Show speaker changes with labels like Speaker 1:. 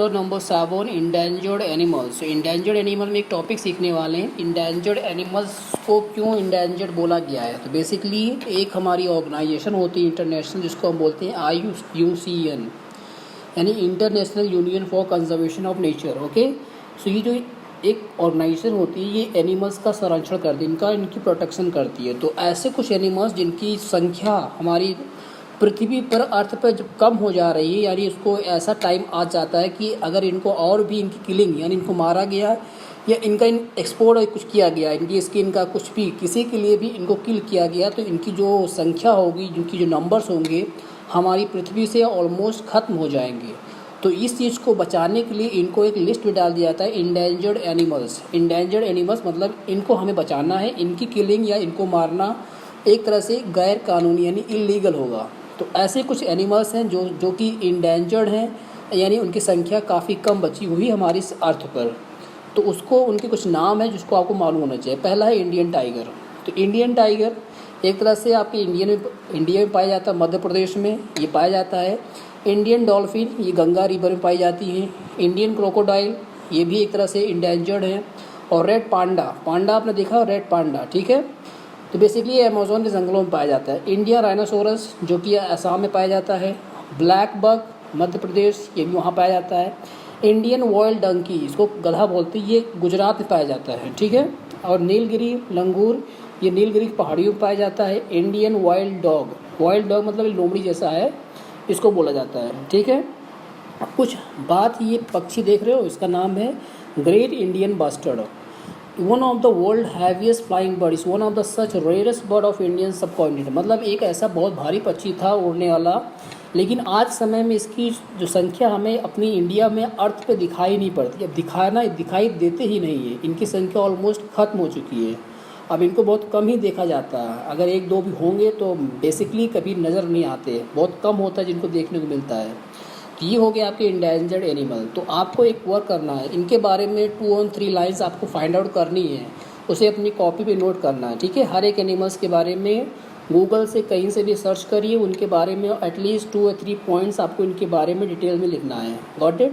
Speaker 1: Chapter number 7 endangered animals. Endangered animal में एक topic सीखने वाले हैं, इंडेंजर्ड एनिमल्स को क्यों इंडेंजर्ड बोला गया है। तो बेसिकली एक हमारी ऑर्गेनाइजेशन होती है इंटरनेशनल, जिसको हम बोलते हैं IUCN, यानी international union for conservation of nature. Okay, so ये जो एक ऑर्गेनाइजेशन होती है ये एनिमल्स का संरक्षण करती है, इनकी प्रोटेक्शन करती है। तो ऐसे कुछ एनिमल्स जिनकी संख्या हमारी पृथ्वी पर अर्थ पर जब कम हो जा रही है, यानी इसको ऐसा टाइम आ जाता है कि अगर इनको और भी इनकी किलिंग यानी इनको मारा गया या इनका एक्सपोर्ट कुछ किया गया, इनकी स्किन का कुछ भी किसी के लिए भी इनको किल किया गया, तो इनकी जो संख्या होगी, जिनकी जो नंबर्स होंगे हमारी पृथ्वी से ऑलमोस्ट ख़त्म हो जाएंगे। तो इस चीज़ को बचाने के लिए इनको एक लिस्ट में डाल दिया जाता है इंडेंजर्ड एनिमल्स। इंडेंजर्ड एनिमल्स मतलब इनको हमें बचाना है, इनकी किलिंग या इनको मारना एक तरह से गैर कानूनी यानी इलीगल होगा। तो ऐसे कुछ एनिमल्स हैं जो कि इंडेंजर्ड हैं, यानी उनकी संख्या काफ़ी कम बची हुई हमारी इस अर्थ पर। तो उसको उनके कुछ नाम है जिसको आपको मालूम होना चाहिए। पहला है इंडियन टाइगर। तो इंडियन टाइगर एक तरह से आपके इंडिया में पाया जाता है, मध्य प्रदेश में ये पाया जाता है। इंडियन डॉल्फिन ये गंगा रिवर में पाई जाती है। इंडियन क्रोकोडाइल ये भी एक तरह से इंडेंजर्ड है। और रेड पांडा आपने देखा, रेड पांडा, ठीक है। तो बेसिकली ये अमेज़न के जंगलों में पाया जाता है। इंडिया राइनोसोरस जो कि असम में पाया जाता है। ब्लैक बक मध्य प्रदेश, ये भी वहाँ पाया जाता है। इंडियन वाइल्ड डंकी, इसको गधा बोलते हैं, ये गुजरात में पाया जाता है, ठीक है। और नीलगिरी लंगूर, ये नीलगिरी पहाड़ियों में पाया जाता है। इंडियन वाइल्ड डॉग मतलब लोमड़ी जैसा है, इसको बोला जाता है, ठीक है। कुछ बात, ये पक्षी देख रहे हो, इसका नाम है great Indian bustard. One of the world heaviest flying bird is one of the such rarest bird of Indian subcontinent. मतलब एक ऐसा बहुत भारी पक्षी था उड़ने वाला, लेकिन आज समय में इसकी जो संख्या हमें अपनी इंडिया में अर्थ पे दिखाई नहीं पड़ती। अब दिखाई देते ही नहीं है, इनकी संख्या ऑलमोस्ट ख़त्म हो चुकी है। अब इनको बहुत कम ही देखा जाता है, अगर एक दो भी होंगे तो बेसिकली कभी नज़र नहीं आते, बहुत कम होता है जिनको देखने को मिलता है। तो ये हो गया आपके इंडेंजर्ड एनिमल। तो आपको एक वर्क करना है, इनके बारे में 2 और 3 लाइन्स आपको फाइंड आउट करनी है, उसे अपनी कॉपी पे नोट करना है, ठीक है। हर एक एनिमल्स के बारे में गूगल से कहीं से भी सर्च करिए, उनके बारे में एटलीस्ट 2 या 3 पॉइंट्स आपको इनके बारे में डिटेल में लिखना है। Got it.